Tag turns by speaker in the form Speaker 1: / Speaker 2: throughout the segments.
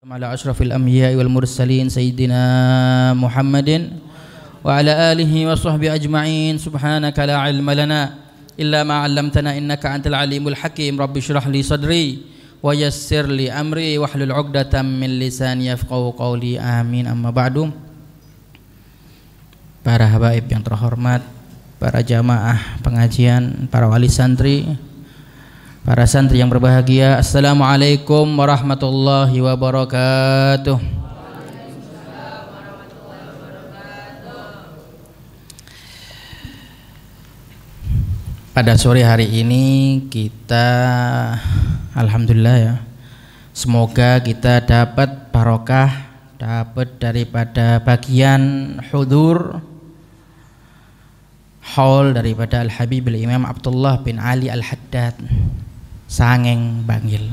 Speaker 1: على أشرف الأنبياء والمرسلين سيدنا محمد وعلى آله وصحبه أجمعين. سبحانك لا علم لنا إلا ما علمتنا إنك أنت العليم الحكيم. رب اشرح لي صدري ويسر لي أمري واحلل عقدة من لساني يفقهوا قولي. Amin. Amma ba'du. Para habaib yang terhormat, para jamaah pengajian, para wali santri, para santri yang berbahagia, Assalamualaikum warahmatullahi wabarakatuh. Pada sore hari ini kita alhamdulillah ya, semoga kita dapat barokah, dapat daripada bagian hudur haul daripada Al-Habib Al-Imam Abdullah bin Ali Al-Haddad Sangeng Bangil.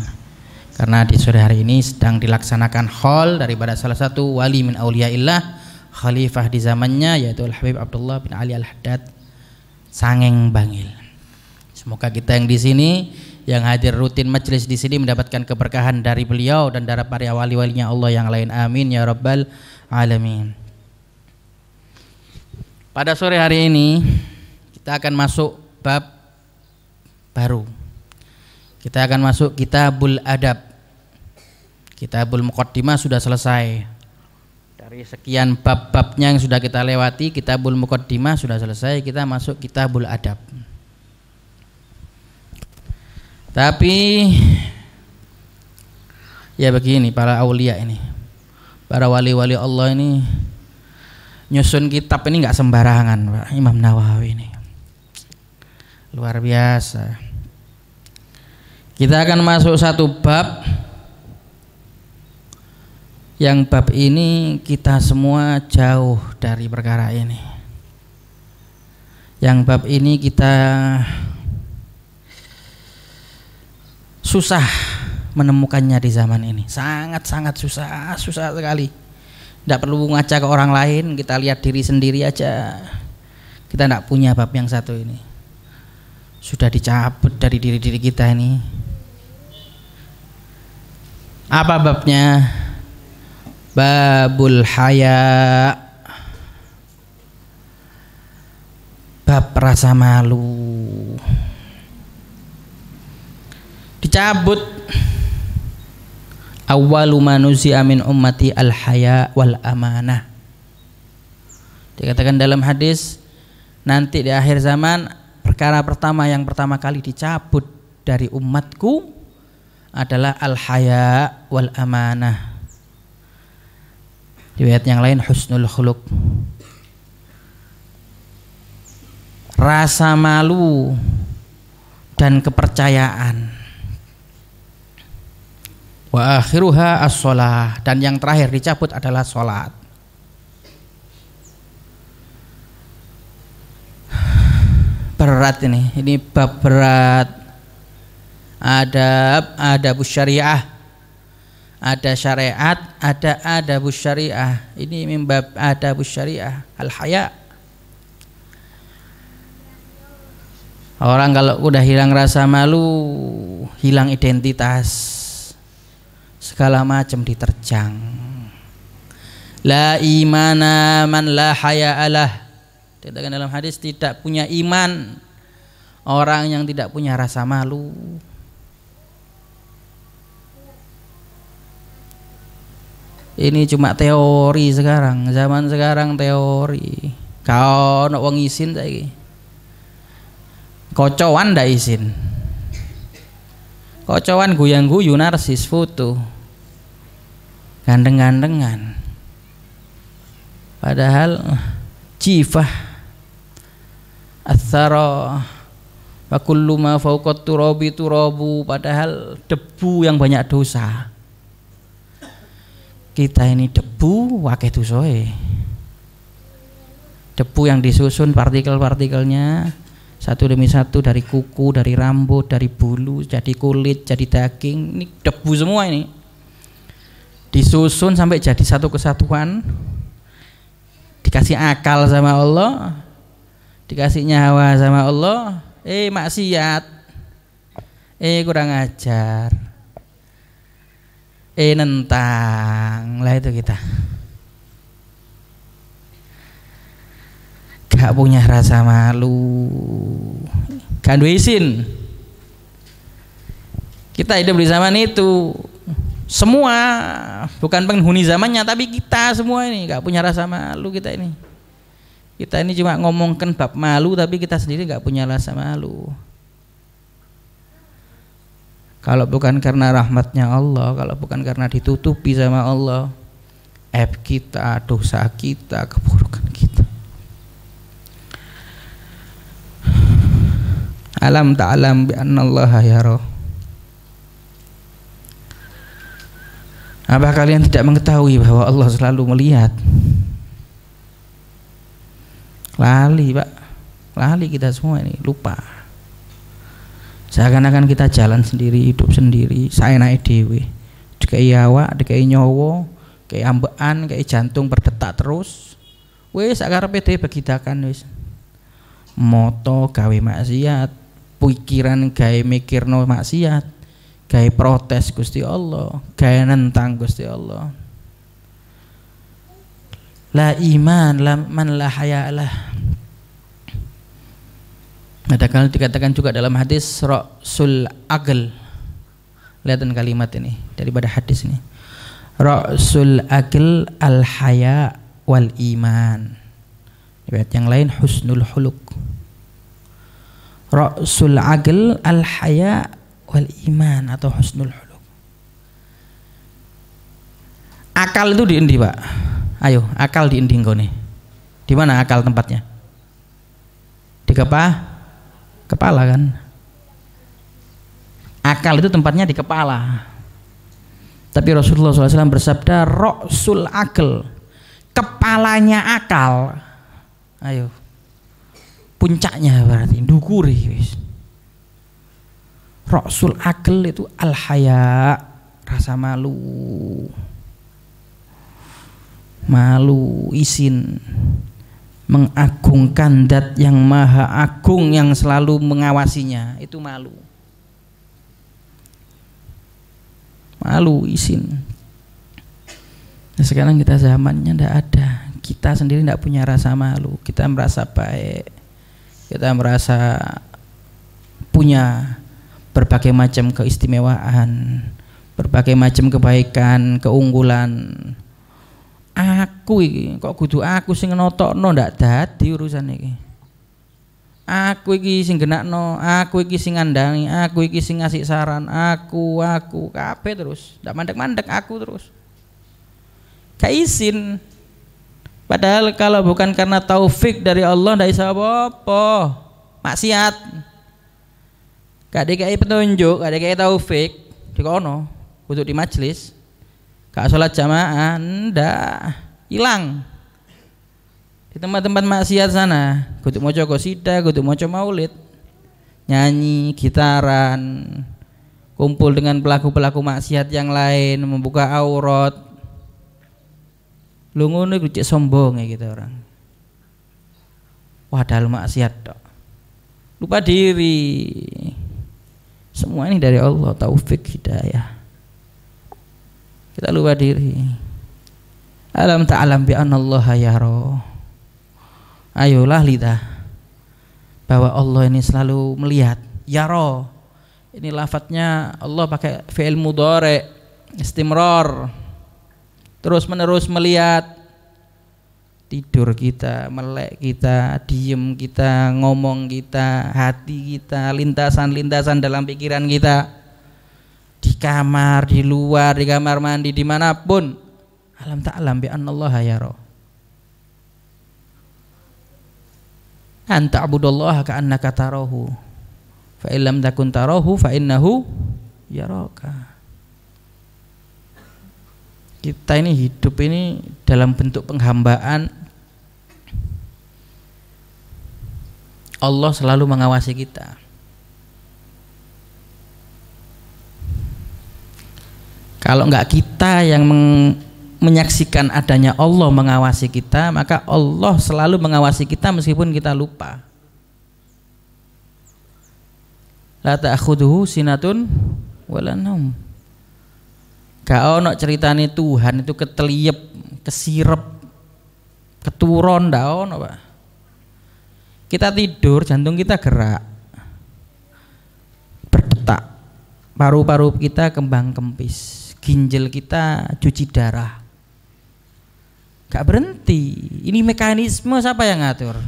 Speaker 1: Karena di sore hari ini sedang dilaksanakan haul daripada salah satu wali min auliyaillah, khalifah di zamannya, yaitu Al-Habib Abdullah bin Ali Al-Haddad Sangeng Bangil. Semoga kita yang di sini, yang hadir rutin majelis di sini mendapatkan keberkahan dari beliau dan dari para wali-walinya Allah yang lain. Amin ya rabbal alamin. Pada sore hari ini kita akan masuk bab baru. Kita akan masuk Kitabul Adab. Kitabul Muqaddimah sudah selesai. Dari sekian bab-babnya yang sudah kita lewati, Kitabul Muqaddimah sudah selesai. Kita masuk Kitabul Adab. Tapi ya begini, para aulia ini, para wali-wali Allah ini nyusun kitab ini nggak sembarangan, Pak. Imam Nawawi ini luar biasa. Kita akan masuk satu bab yang bab ini kita semua jauh dari perkara ini. Yang bab ini kita susah menemukannya di zaman ini, sangat-sangat susah sekali. Tidak perlu ngaca ke orang lain, kita lihat diri sendiri aja. Kita tidak punya bab yang satu ini. Sudah dicabut dari diri-diri kita ini. Apa babnya? Babul haya, bab rasa malu. Dicabut. Awwalu manusia min ummati al-haya wal amanah. Dikatakan dalam hadis, nanti di akhir zaman perkara pertama yang pertama kali dicabut dari umatku adalah al-haya wal amanah. Riwayat yang lain husnul khuluq, rasa malu dan kepercayaan. Wa akhiruha as-shalah, dan yang terakhir dicabut adalah salat. Berat ini bab berat. Adabus syariah, ada syariat, ada adabus syariah. Ini bab adabus syariah, al-haya. Orang kalau udah hilang rasa malu, hilang identitas, segala macam diterjang. La imana man la haya'alah. Dikatakan dalam hadis, tidak punya iman orang yang tidak punya rasa malu. Ini cuma teori sekarang, zaman sekarang teori. Kau nak wong isin saiki. Kocowan ndak isin. Kocowan guyang-guyu narsis foto. Gandeng-gandengan. Padahal jifah athara wa kullu ma fawqa turabi turabu, padahal debu yang banyak dosa. Kita ini debu wakeh dosoe. Debu yang disusun partikel-partikelnya satu demi satu, dari kuku, dari rambut, dari bulu, jadi kulit, jadi daging. Ini debu semua ini. Disusun sampai jadi satu kesatuan. Dikasih akal sama Allah, dikasih nyawa sama Allah, maksiat, kurang ajar. Nentang lah itu kita. Gak punya rasa malu, gak duwe izin. Kita hidup di zaman itu, semua bukan penghuni zamannya, tapi kita semua ini gak punya rasa malu. Kita ini cuma ngomongkan bab malu, tapi kita sendiri gak punya rasa malu. Kalau bukan karena rahmatnya Allah, kalau bukan karena ditutupi sama Allah aib kita, dosa kita, keburukan kita. Alam ta'lam bi annallaha yara. Apa kalian tidak mengetahui bahwa Allah selalu melihat? Lali Pak, lali kita semua ini, lupa. Seakan-akan kita jalan sendiri, hidup sendiri, saenake dhewe. Dikai awak, dikai nyawa, dikai ambekan, dikai jantung berdetak terus. Wis sakarepe dhewe begidakan wis. Moto gawe maksiat, pikiran gawe mikirno maksiat, gawe protes Gusti Allah, gawe nentang Gusti Allah. La iman man la hayalah. Ada kali dikatakan juga dalam hadis ra'sul aql. Lihatkan kalimat ini daripada hadis ini. Ra'sul aql al haya wal iman. Riwayat yang lain husnul khuluq. Ra'sul aql al haya wal iman atau husnul khuluq. Akal itu di endi, Pak? Ayo, akal di endi nggone? Di mana akal tempatnya? Di kepala kan? Akal itu tempatnya di kepala. Tapi Rasulullah SAW bersabda ra'sul aql, kepalanya akal. Ayo, puncaknya berarti ndukuri wis. Ra'sul aql itu al haya, rasa malu. Malu, izin mengagungkan zat yang maha agung yang selalu mengawasinya, itu malu. Malu, izin. Nah, sekarang kita zamannya ndak ada. Kita sendiri ndak punya rasa malu. Kita merasa baik. Kita merasa punya berbagai macam keistimewaan, berbagai macam kebaikan, keunggulan. Aku iki kok kudu aku sing notokno, ndak dadi urusan iki. Aku iki sing genakno, aku iki sing ngandangi, aku iki sing ngasih saran, aku kabeh terus. Ndak mandek-mandek aku terus. Gak izin. Padahal kalau bukan karena taufik dari Allah ndak bisa apa-apa. Maksiat. Gak dikai petunjuk, gak dikai taufik di kono, kudu di majelis. Gak sholat jamaah, ndak, hilang. Di tempat-tempat maksiat sana, kudu maca qasidah, kudu maca maulid, nyanyi, gitaran, kumpul dengan pelaku-pelaku maksiat yang lain, membuka aurat. Lu ngono iku cek sombong ya gitu orang. Padahal maksiat tok. Lupa diri. Semua ini dari Allah, taufik hidayah. Kita lupa diri. Alam ta'lam bi annallaha yara. Ayolah lidah bahwa Allah ini selalu melihat. Yara. Ini lafadznya Allah pakai fi'il mudhari, istimrar. Terus menerus melihat tidur kita, melek kita, diem kita, ngomong kita, hati kita, lintasan-lintasan dalam pikiran kita. Di kamar, di luar, di kamar mandi, dimanapun. Alam ta'lam bi annallaha yara. Anta abudallaha ka'annaka tarahu, fa illam takun tarahu fa innahu yaraka. Kita ini hidup ini dalam bentuk penghambaan. Allah selalu mengawasi kita. Kalau enggak kita yang menyaksikan adanya Allah mengawasi kita, maka Allah selalu mengawasi kita meskipun kita lupa. La ta'khudhuhu sinatun wala naum. Gak ono ceritane Tuhan itu keteliep, kesirep, keturun, ndak ono, Pak. Kita tidur, jantung kita gerak, berdetak, paru-paru kita kembang kempis, ginjal kita cuci darah, gak berhenti. Ini mekanisme siapa yang ngatur?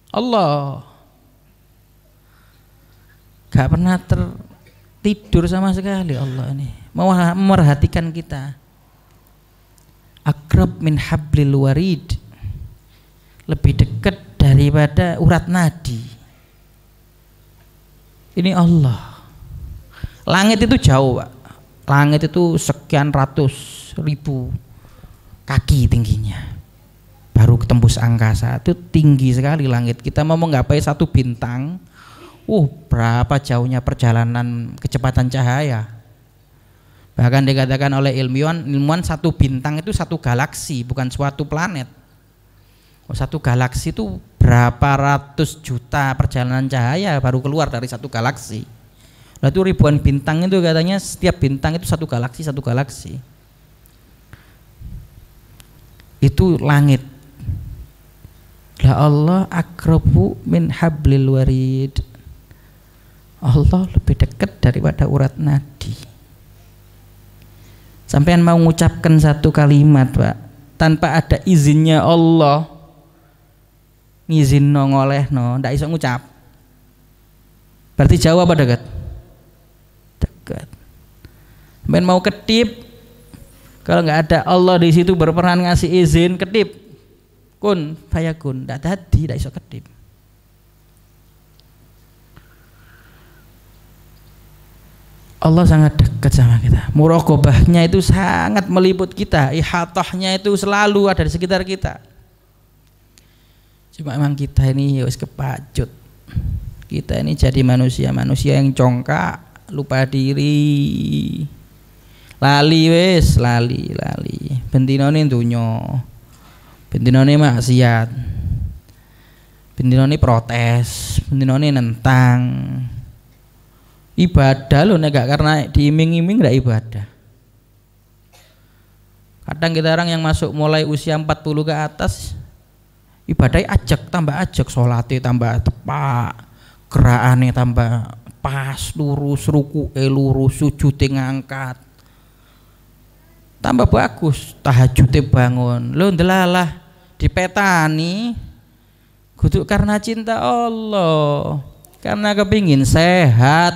Speaker 1: Allah. Gak pernah tertidur sama sekali Allah ini, memerhatikan kita. Akrab min hablil warid, lebih dekat daripada urat nadi. Ini Allah. Langit itu jauh, Pak. Langit itu sekian ratus ribu kaki tingginya, baru ketembus angkasa. Itu tinggi sekali langit. Kita mau menggapai satu bintang, berapa jauhnya perjalanan kecepatan cahaya. Bahkan dikatakan oleh ilmuwan satu bintang itu satu galaksi, bukan suatu planet. Satu galaksi itu berapa ratus juta perjalanan cahaya baru keluar dari satu galaksi. Lalu ribuan bintang itu katanya setiap bintang itu satu galaksi. Itu langit. La Allah akrabu min hablil warid. Allah lebih dekat daripada urat nadi. Sampean mau mengucapkan satu kalimat, Pak, tanpa ada izinnya Allah, ngizinno ngolehno, ndak iso ngucap. Berarti jauh apa dekat? Dekat. Sampean mau ketip, kalau nggak ada Allah di situ berperan ngasih izin, ketip, kun fayakun, ndak tadi, ndak iso ketip. Allah sangat dekat sama kita. Muraqabahnya itu sangat meliput kita. Ihatahnya itu selalu ada di sekitar kita. Cuma memang kita ini harus kepacut. Kita ini jadi manusia yang congkak, lupa diri. Lali. Bentinone dunyo. Bentinone maksiat. Bentinone protes, bentinone nentang. Ibadah loh, nek gak karena diiming-iming gak ibadah. Kadang kita orang yang masuk mulai usia 40 ke atas, ibadahnya tambah ajak, sholatnya tambah tepak, gerakannya tambah pas, lurus, ruku'e lurus, sujudnya ngangkat, tambah bagus, tahajudnya bangun. Lo ndelalah dipetani, kudu karena cinta Allah. Karena kepingin sehat,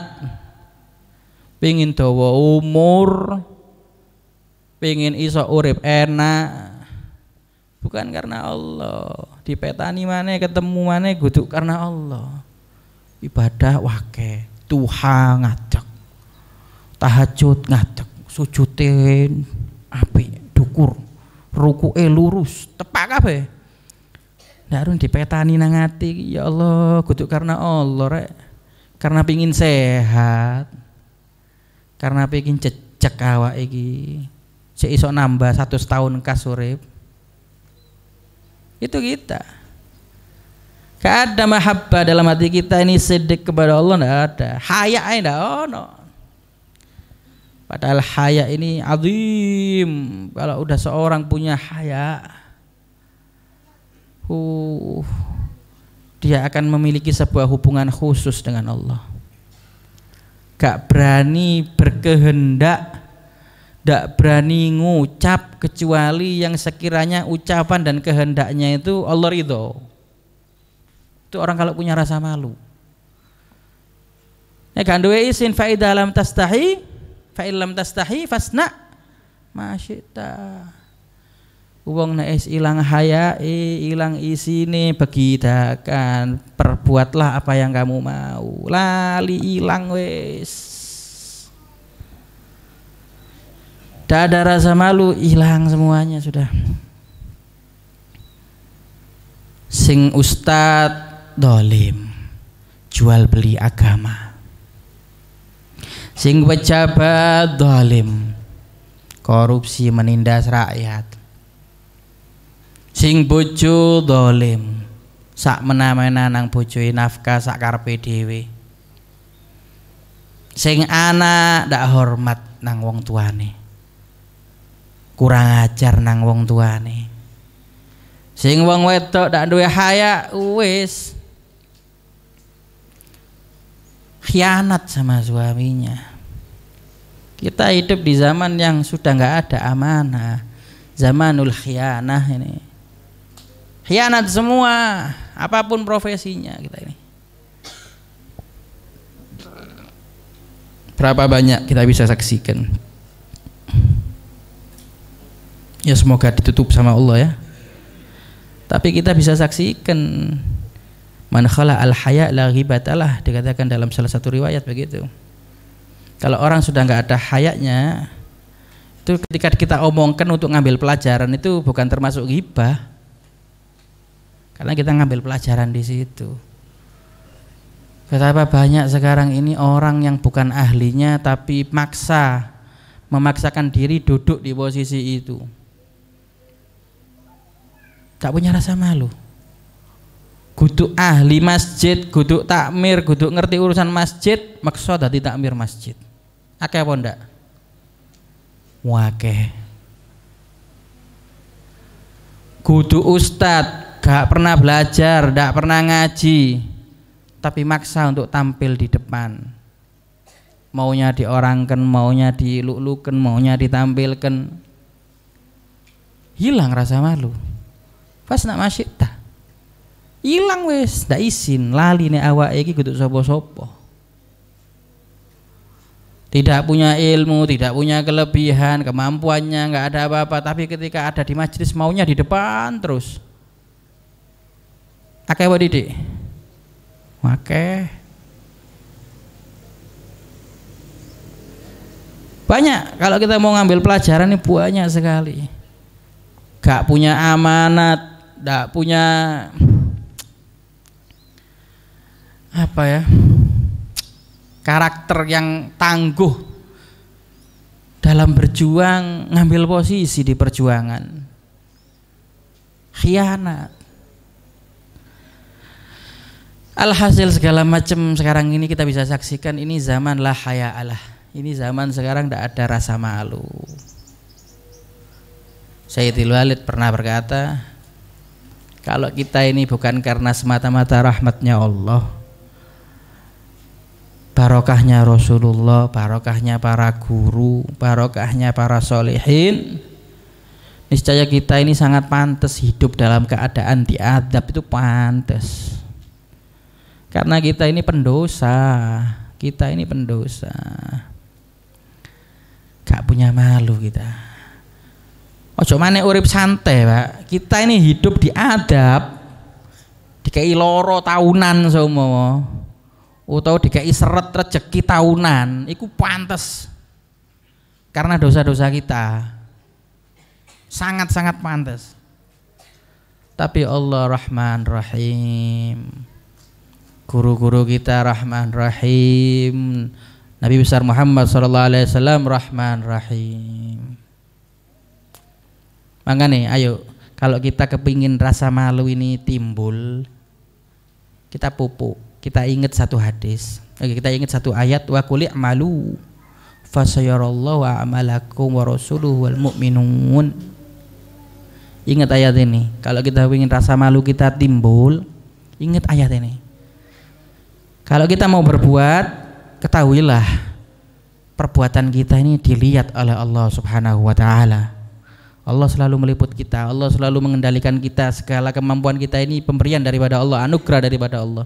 Speaker 1: pingin dawa umur, pingin iso urip enak, bukan karena Allah. Dipetani mana, ketemu mana, kudu karena Allah. Ibadah wake, Tuhan ngajak, tahajud ngajak, sujudin api, dukur, ruku'e lurus, tepak kabeh. Darun dipetani nang ati, ya Allah, kudu karena Allah rek. Karena pingin sehat. Karena pingin cecek awak iki. Sik iso nambah 100 tahun kas urip. Itu kita. Gak ada mahabbah dalam hati kita ini sedek kepada Allah, ndak ada. Haya ndak ono. Padahal haya ini azim. Kalau udah seorang punya haya, dia akan memiliki sebuah hubungan khusus dengan Allah. Gak berani berkehendak, gak berani ngucap kecuali yang sekiranya ucapan dan kehendaknya itu Allah ridho. Itu orang kalau punya rasa malu. Ya kan duwe isin fa idza lam tastahi fa illam tastahi fasna ma syi'ta. Wong nek ilang haya, ilang isine begidakan, perbuatlah apa yang kamu mau. Lali ilang wis. Tidak ada rasa malu, hilang semuanya sudah. Sing ustad dolim, jual beli agama. Sing pejabat dolim, korupsi menindas rakyat. Sing bojo dolim, sak menamena nang bojoe nafkah sak karepe dhewe. Sing anak ndak hormat nang wong tuane. kurang ajar nang wong tuane. Sing wong wedok ndak duwe haya wis khianat sama suaminya. Kita hidup di zaman yang sudah nggak ada amanah, zamanul khianah ini. Khianat semua, apapun profesinya kita ini. Berapa banyak kita bisa saksikan. Ya semoga ditutup sama Allah ya. Tapi kita bisa saksikan, man khala al haya la ghibatalah, dikatakan dalam salah satu riwayat begitu. Kalau orang sudah nggak ada hayanya, itu ketika kita omongkan untuk ngambil pelajaran itu bukan termasuk ghibah, karena kita ngambil pelajaran di situ. Betapa banyak sekarang ini orang yang bukan ahlinya tapi memaksakan diri duduk di posisi itu. Tak punya rasa malu. Kudu ahli masjid, kudu takmir, kudu ngerti urusan masjid, maksud dadi takmir masjid. Akeh apa ndak? Wakeh. Kudu ustad, gak pernah belajar, gak pernah ngaji, tapi maksa untuk tampil di depan. Maunya diorangkan, maunya diluk-lukan, maunya ditampilkan. Hilang rasa malu. Pas nak masjid dah hilang wes, ndak izin lali nek awake iki kudu sapa-sapa. Tidak punya ilmu, tidak punya kelebihan, kemampuannya nggak ada apa-apa, tapi ketika ada di majelis maunya di depan terus. Akeh wae Didik. Akeh. Banyak kalau kita mau ngambil pelajaran ini banyak sekali. Gak punya amanat, gak punya apa ya, karakter yang tangguh dalam berjuang, ngambil posisi di perjuangan. Khianat. Alhasil segala macam sekarang ini kita bisa saksikan, ini zaman la haya'alah. Ini zaman sekarang tidak ada rasa malu. Sayyidil Walid pernah berkata, kalau kita ini bukan karena semata-mata rahmatnya Allah, barokahnya Rasulullah, barokahnya para guru, barokahnya para solehin, niscaya kita ini sangat pantas hidup dalam keadaan diadab, itu pantas. Karena kita ini pendosa, gak punya malu kita. Ojo maneh urip santai, Pak. Kita ini hidup diadab, dikai loro tahunan semua, atau dikai seret rezeki tahunan, iku pantas. Karena dosa-dosa kita sangat-sangat pantas. Tapi Allah Rahman Rahim, guru-guru kita Rahman Rahim, Nabi besar Muhammad SAW Rahman Rahim. Makanya ayo, kalau kita kepingin rasa malu ini timbul, kita pupuk, kita ingat satu hadis, kita ingat satu ayat, wa qul i'malu fasayarallahu a'malakum wa rasuluhu wal mu'minun. Ingat ayat ini. Kalau kita ingin rasa malu kita timbul, ingat ayat ini. Kalau kita mau berbuat, ketahuilah perbuatan kita ini dilihat oleh Allah Subhanahu wa ta'ala. Allah selalu meliput kita, Allah selalu mengendalikan kita, segala kemampuan kita ini pemberian daripada Allah, anugerah daripada Allah.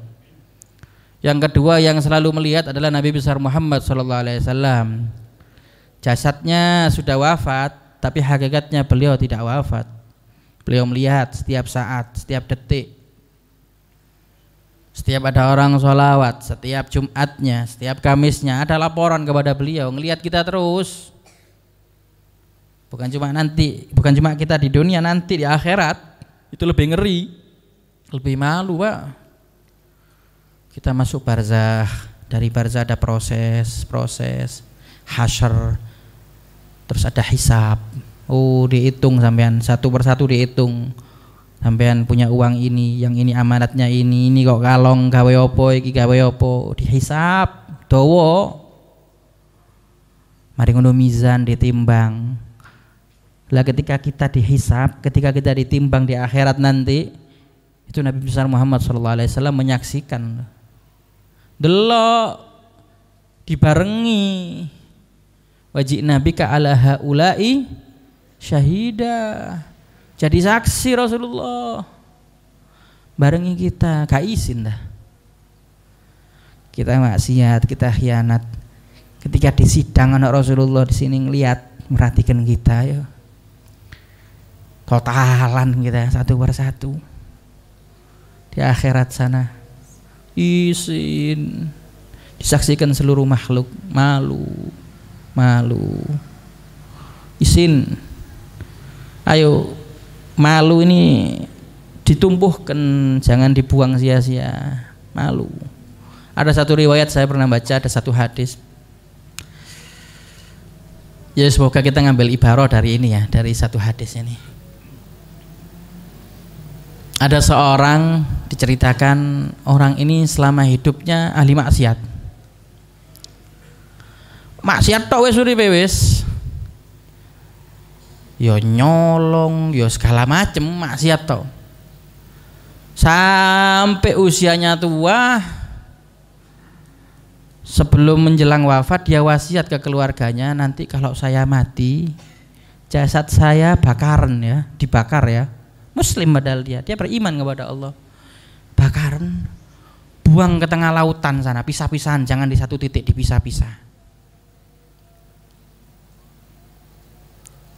Speaker 1: Yang kedua yang selalu melihat adalah Nabi besar Muhammad SAW. Jasadnya sudah wafat, tapi hakikatnya beliau tidak wafat. Beliau melihat setiap saat, setiap detik. Setiap ada orang sholawat, setiap Jumatnya, setiap Kamisnya ada laporan kepada beliau, ngelihat kita terus. Bukan cuma nanti, bukan cuma kita di dunia, nanti di akhirat itu lebih ngeri, lebih malu, Pak. Kita masuk barzakh, dari barzakh ada proses hasyr, terus ada hisab. Oh, dihitung sampean satu persatu dihitung. Sampean punya uang ini, yang ini amanatnya ini kok kalong gawe opo, iki gawe opo, dihisab, dawa. Mari ngono mizan ditimbang. Lah ketika kita dihisab, ketika kita ditimbang di akhirat nanti, itu Nabi besar Muhammad SAW menyaksikan. Delok dibarengi wajib Nabi ka ala haula'i syahida. Jadi saksi Rasulullah. Barengi kita, gak izin dah. Kita maksiat, kita khianat. Ketika di sidang anak Rasulullah di sini ngelihat, merhatikan kita ya. Totalan kita satu persatu. Di akhirat sana izin, disaksikan seluruh makhluk, malu izin. Ayo, malu ini ditumbuhkan, jangan dibuang sia-sia. Malu. Ada satu riwayat saya pernah baca, ada satu hadis. Ya semoga kita ngambil ibarah dari ini ya, dari satu hadis ini. Ada seorang diceritakan, orang ini selama hidupnya ahli maksiat. Maksiat tok wis uripe wis. Yo nyolong, yo segala macem maksiat tok. Sampai usianya tua, sebelum menjelang wafat dia wasiat ke keluarganya, nanti kalau saya mati, jasad saya bakaran ya, dibakar ya. Muslim padahal dia beriman kepada Allah. Bakaran, buang ke tengah lautan sana, pisah-pisahan, jangan di satu titik, dipisah-pisah.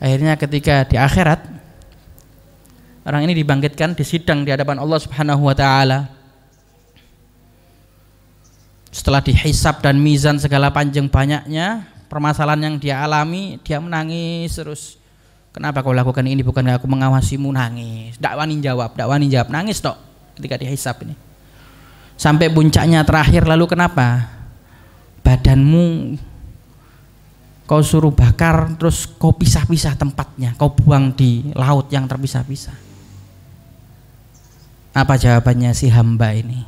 Speaker 1: Akhirnya ketika di akhirat, orang ini dibangkitkan, disidang di hadapan Allah Subhanahu wa taala. Setelah dihisab dan mizan segala panjang banyaknya permasalahan yang dia alami, dia menangis terus. Kenapa kau lakukan ini? Bukan aku mengawasimu? Nangis. Dak wani jawab, nangis tok ketika dihisab ini. Sampai puncaknya terakhir, lalu kenapa? Badanmu kau suruh bakar, terus kau pisah-pisah tempatnya, kau buang di laut yang terpisah-pisah. Apa jawabannya si hamba ini?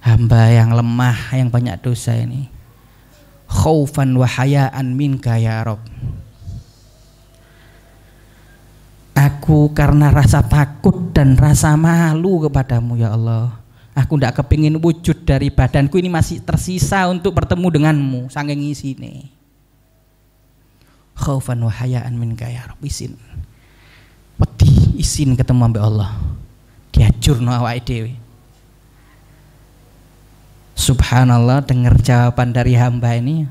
Speaker 1: Hamba yang lemah, yang banyak dosa ini. Khaufan wa hayaan minka ya Rabb. Aku karena rasa takut dan rasa malu kepadamu ya Allah. Aku tidak kepingin wujud dari badanku ini masih tersisa untuk bertemu denganmu. Saking isine. Khaufan wa hayaan minka ya Rabb. Isin. Wedi isin ketemu ambek Allah. Diajurno awake dhewe. Subhanallah, dengar jawaban dari hamba ini,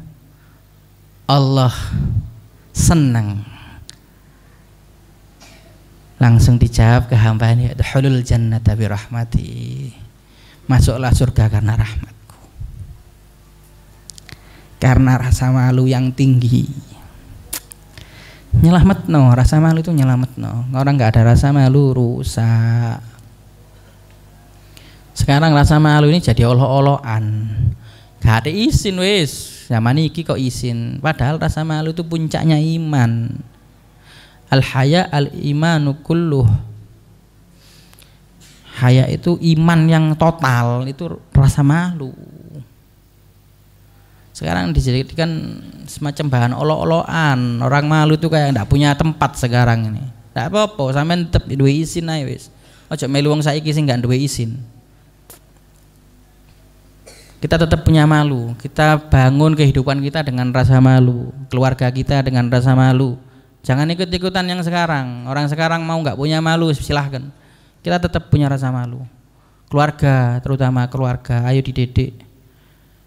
Speaker 1: Allah senang. Langsung dijawab ke hamba ini, adkhulul jannata bi rahmati. Masuklah surga karena rahmatku. Karena rasa malu yang tinggi. Nyelametno, rasa malu itu nyelametno. Orang nggak ada rasa malu rusak. Sekarang rasa malu ini jadi olo-oloan. Gak ada izin wis. Zaman iki kok izin. Padahal rasa malu itu puncaknya iman. Al-haya al-imanu kulluh. Haya itu iman yang total, itu rasa malu. Sekarang dijadikan semacam bahan olo-oloan. Orang malu itu kayak ndak punya tempat sekarang ini. Ndak apa-apa, sampean tetep duwe izin ae wis. Ojo melu wong saiki sing gak duwe izin. Kita tetap punya malu. Kita bangun kehidupan kita dengan rasa malu, keluarga kita dengan rasa malu. Jangan ikut-ikutan yang sekarang. Orang sekarang mau nggak punya malu, silahkan. Kita tetap punya rasa malu. Keluarga, terutama keluarga, ayo dididik,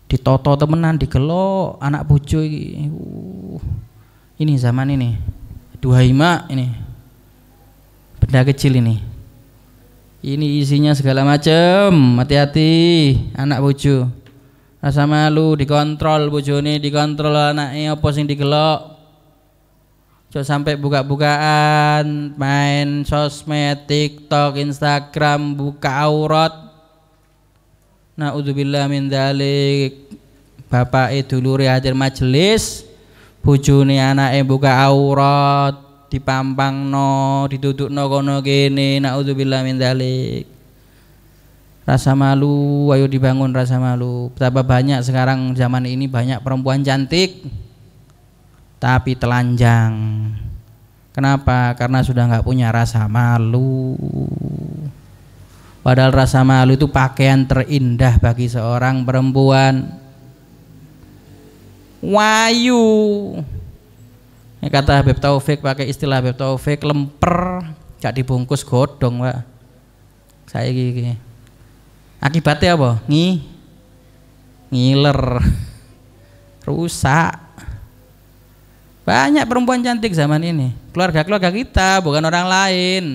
Speaker 1: ditoto temenan, digelok anak bojo ini. Ini zaman ini, duhaima ini, benda kecil ini. Ini isinya segala macam. Hati-hati, anak bojo. Rasa malu dikontrol bojone, dikontrol anaknya apa sing digelok. Jangan sampai buka-bukaan, main sosmed, TikTok, Instagram, buka aurat. Naudzubillah min dzalik. Bapake dulure hadir majelis, bojone anake buka aurat, dipampangno, didudukno kono kene. Naudzubillah min dzalik. Rasa malu, ayo dibangun rasa malu. Betapa banyak sekarang zaman ini banyak perempuan cantik tapi telanjang Kenapa? Karena sudah nggak punya rasa malu. Padahal rasa malu itu pakaian terindah bagi seorang perempuan. Wayu. Ini kata Habib Taufik, pakai istilah Habib Taufik, lemper gak dibungkus godong, Pak. Saya gini. Akibatnya apa? Ngiler. Rusak. Banyak perempuan cantik zaman ini. Keluarga-keluarga kita, bukan orang lain.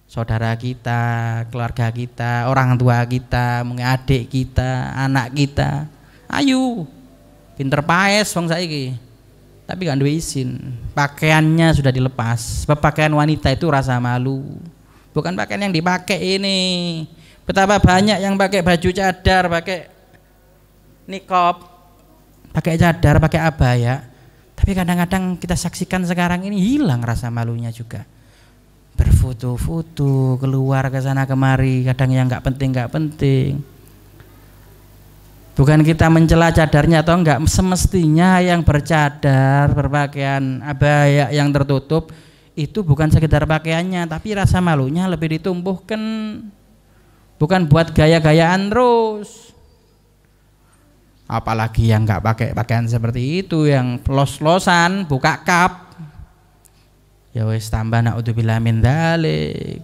Speaker 1: Saudara kita, keluarga kita, orang tua kita, mungkin adik kita, anak kita. Ayo. Pinter paes wong saiki. Tapi gak duwe izin. Pakaiannya sudah dilepas. Sebab pakaian wanita itu rasa malu. Bukan pakaian yang dipakai ini. Betapa banyak yang pakai baju cadar, pakai niqab, pakai cadar, pakai abaya. Tapi kadang-kadang kita saksikan sekarang ini hilang rasa malunya juga. Berfoto-foto, keluar ke sana kemari, kadang yang nggak penting. Bukan kita mencela cadarnya atau enggak, semestinya yang bercadar, berpakaian abaya yang tertutup itu bukan sekedar pakaiannya, tapi rasa malunya lebih ditumbuhkan. Bukan buat gaya-gayaan terus. Apalagi yang enggak pakai pakaian seperti itu, yang los-losan, buka kap. Ya wis tambah naudzubillah min dzalik.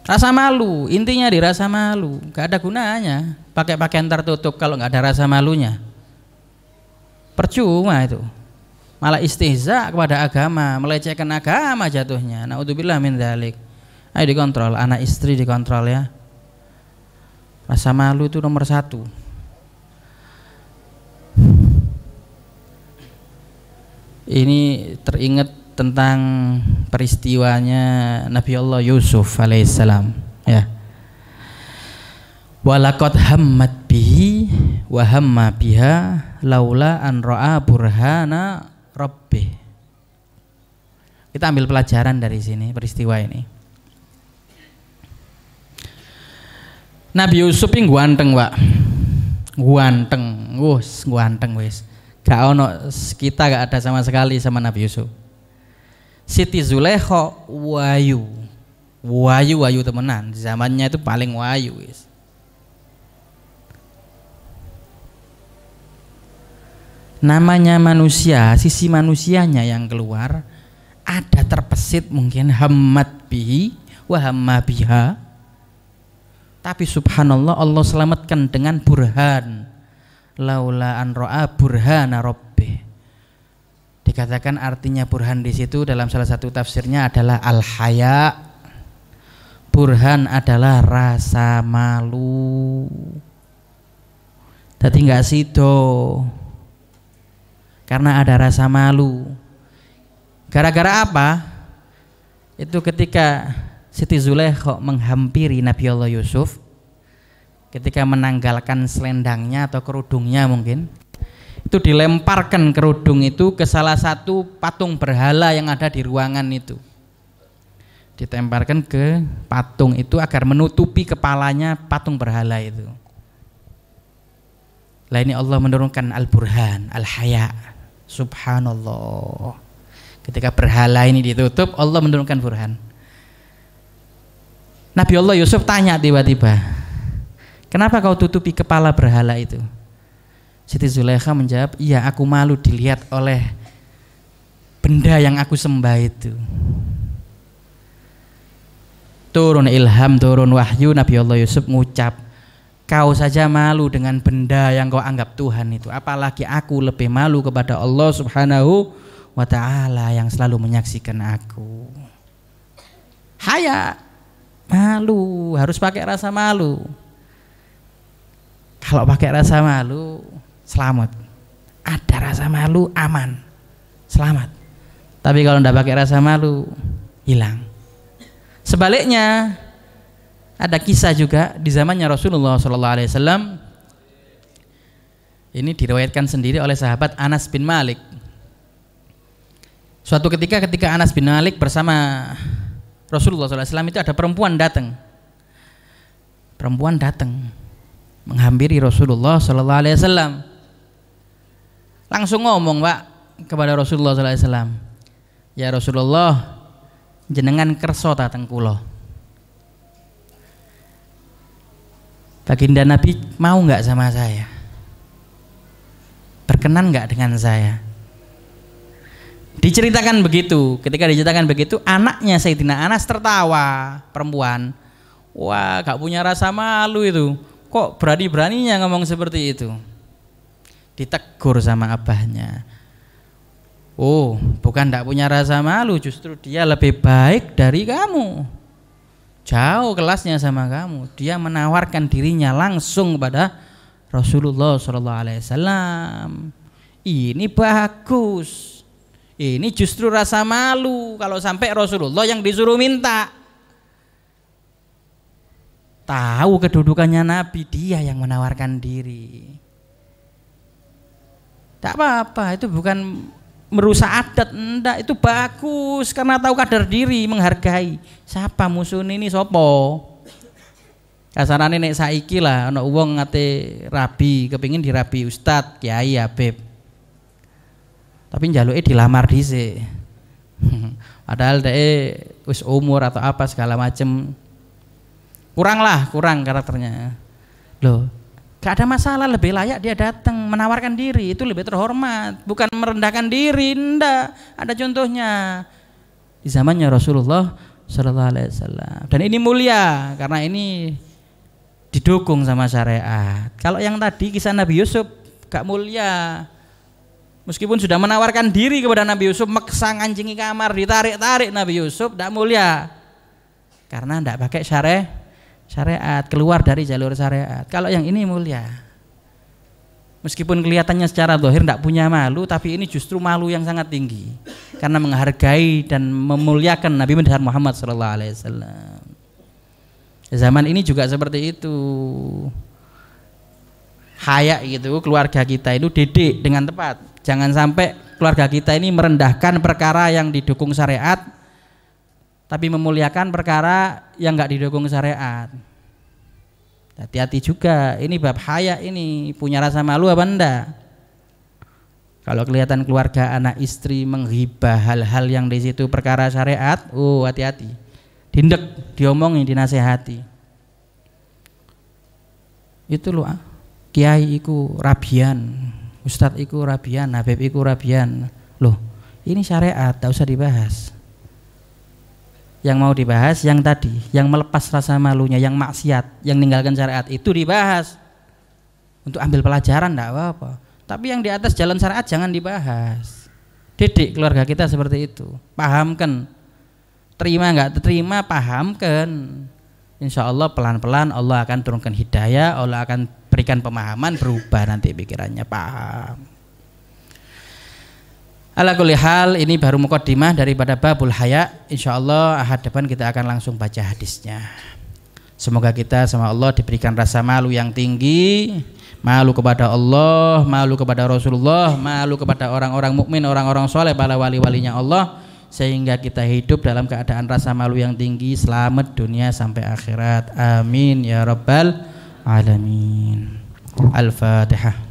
Speaker 1: Rasa malu, intinya di rasa malu. Gak ada gunanya pakai pakaian tertutup kalau nggak ada rasa malunya. Percuma itu. Malah istihza kepada agama, melecehkan agama jatuhnya. Naudzubillah min dzalik. Ayo dikontrol, anak istri dikontrol ya. Rasa malu itu nomor 1. Ini teringat tentang peristiwanya Nabi Allah Yusuf alaihissalam ya. Walaqad hammat bihi wa hamma biha laula an ra'a burhana rabbih. Kita ambil pelajaran dari sini peristiwa ini. Nabi Yusuf ini ganteng, Pak. Ganteng wis. Gak ono, kita gak ada sama sekali sama Nabi Yusuf. Siti Zulaikha wayu temenan, zamannya itu paling wayu wis. Namanya manusia, sisi manusianya yang keluar ada terpesit mungkin hammat bihi wa hamma biha. Tapi subhanallah Allah selamatkan dengan burhan. Laula an ra'a burhana rabbih. Dikatakan artinya burhan di situ dalam salah satu tafsirnya adalah al-haya. Burhan adalah rasa malu. Tadi nggak sido. Karena ada rasa malu. Gara-gara apa? Itu ketika Siti Zulaikha menghampiri Nabi Allah Yusuf, ketika menanggalkan selendangnya atau kerudungnya mungkin, itu dilemparkan kerudung itu ke salah satu patung berhala yang ada di ruangan itu. Ditemparkan ke patung itu agar menutupi kepalanya patung berhala itu. Lah ini Allah menurunkan al-burhan, al-haya. Subhanallah. Ketika berhala ini ditutup, Allah menurunkan burhan. Nabi Allah Yusuf tanya tiba-tiba, kenapa kau tutupi kepala berhala itu? Siti Zulaikha menjawab, iya aku malu dilihat oleh benda yang aku sembah itu. Turun ilham, turun wahyu, Nabi Allah Yusuf mengucap, kau saja malu dengan benda yang kau anggap Tuhan itu, apalagi aku lebih malu kepada Allah Subhanahu wa ta'ala yang selalu menyaksikan aku. Haya, malu, harus pakai rasa malu. Kalau pakai rasa malu selamat, ada rasa malu aman, selamat. Tapi kalau tidak pakai rasa malu hilang. Sebaliknya ada kisah juga di zamannya Rasulullah SAW. Ini diriwayatkan sendiri oleh sahabat Anas bin Malik. Suatu ketika Anas bin Malik bersama Rasulullah SAW itu ada perempuan datang menghampiri Rasulullah SAW. Langsung ngomong, Pak, kepada Rasulullah sallallahu alaihi wasallam, "Ya Rasulullah, jenengan kersa ta teng kula?" Baginda Nabi mau nggak sama saya? Berkenan nggak dengan saya? Diceritakan begitu. Ketika diceritakan begitu, anaknya Sayyidina Anas tertawa, perempuan. Wah, gak punya rasa malu itu. Kok berani-beraninya ngomong seperti itu? Ditegur sama abahnya. Oh, bukan gak punya rasa malu, justru dia lebih baik dari kamu. Jauh kelasnya sama kamu. Dia menawarkan dirinya langsung kepada Rasulullah SAW. Ini bagus. Ini justru rasa malu kalau sampai Rasulullah yang disuruh minta. Tahu kedudukannya Nabi, dia yang menawarkan diri. Tak apa-apa, itu bukan merusak adat, enggak, itu bagus karena tahu kadar diri, menghargai. Siapa musuh ini sopo? Kasarane nek saiki lah ana wong ngate rabi, kepingin dirabi ustad, kiai, habib. Tapi njaluke dilamar dhisik. Padahal dhek wis umur atau apa segala macem. Kurang karakternya. Loh, gak ada masalah, lebih layak dia datang menawarkan diri, itu lebih terhormat, bukan merendahkan diri, ndak. Ada contohnya di zamannya Rasulullah sallallahu alaihi wasallam. Dan ini mulia karena ini didukung sama syariat. Kalau yang tadi kisah Nabi Yusuf gak mulia. Meskipun sudah menawarkan diri kepada Nabi Yusuf, maksa ngancingi kamar, ditarik-tarik Nabi Yusuf, tidak mulia. Karena tidak pakai syariat, keluar dari jalur syariat. Kalau yang ini mulia. Meskipun kelihatannya secara zahir tidak punya malu, tapi ini justru malu yang sangat tinggi. Karena menghargai dan memuliakan Nabi Muhammad SAW. Zaman ini juga seperti itu. Haya gitu, keluarga kita itu didik dengan tepat. Jangan sampai keluarga kita ini merendahkan perkara yang didukung syariat, tapi memuliakan perkara yang enggak didukung syariat. Hati-hati juga, ini bab haya ini, punya rasa malu apa enggak? Kalau kelihatan keluarga anak istri menghibah hal-hal yang di situ perkara syariat, oh hati-hati. Dindek, diomongin, dinasehati. Itu loh, kiai iku rabian, ustadz iku rabian, habib iku rabian. Loh, ini syariat, tak usah dibahas. Yang mau dibahas yang tadi, yang melepas rasa malunya, yang maksiat, yang meninggalkan syariat itu dibahas. Untuk ambil pelajaran enggak apa-apa. Tapi yang di atas jalan syariat jangan dibahas. Didik keluarga kita seperti itu. Pahamkan. Terima enggak terima, pahamkan. Insya Allah pelan-pelan Allah akan turunkan hidayah, Allah akan berikan pemahaman, berubah nanti pikirannya, paham. Ala kulli hal, ini baru muqaddimah daripada babul haya. Insya Allah ahad depan kita akan langsung baca hadisnya. Semoga kita sama Allah diberikan rasa malu yang tinggi, malu kepada Allah, malu kepada Rasulullah, malu kepada orang-orang mukmin, orang-orang soleh, para wali-walinya Allah, sehingga kita hidup dalam keadaan rasa malu yang tinggi, selamat dunia sampai akhirat. Amin ya rabbal alamin. Al-Fatihah.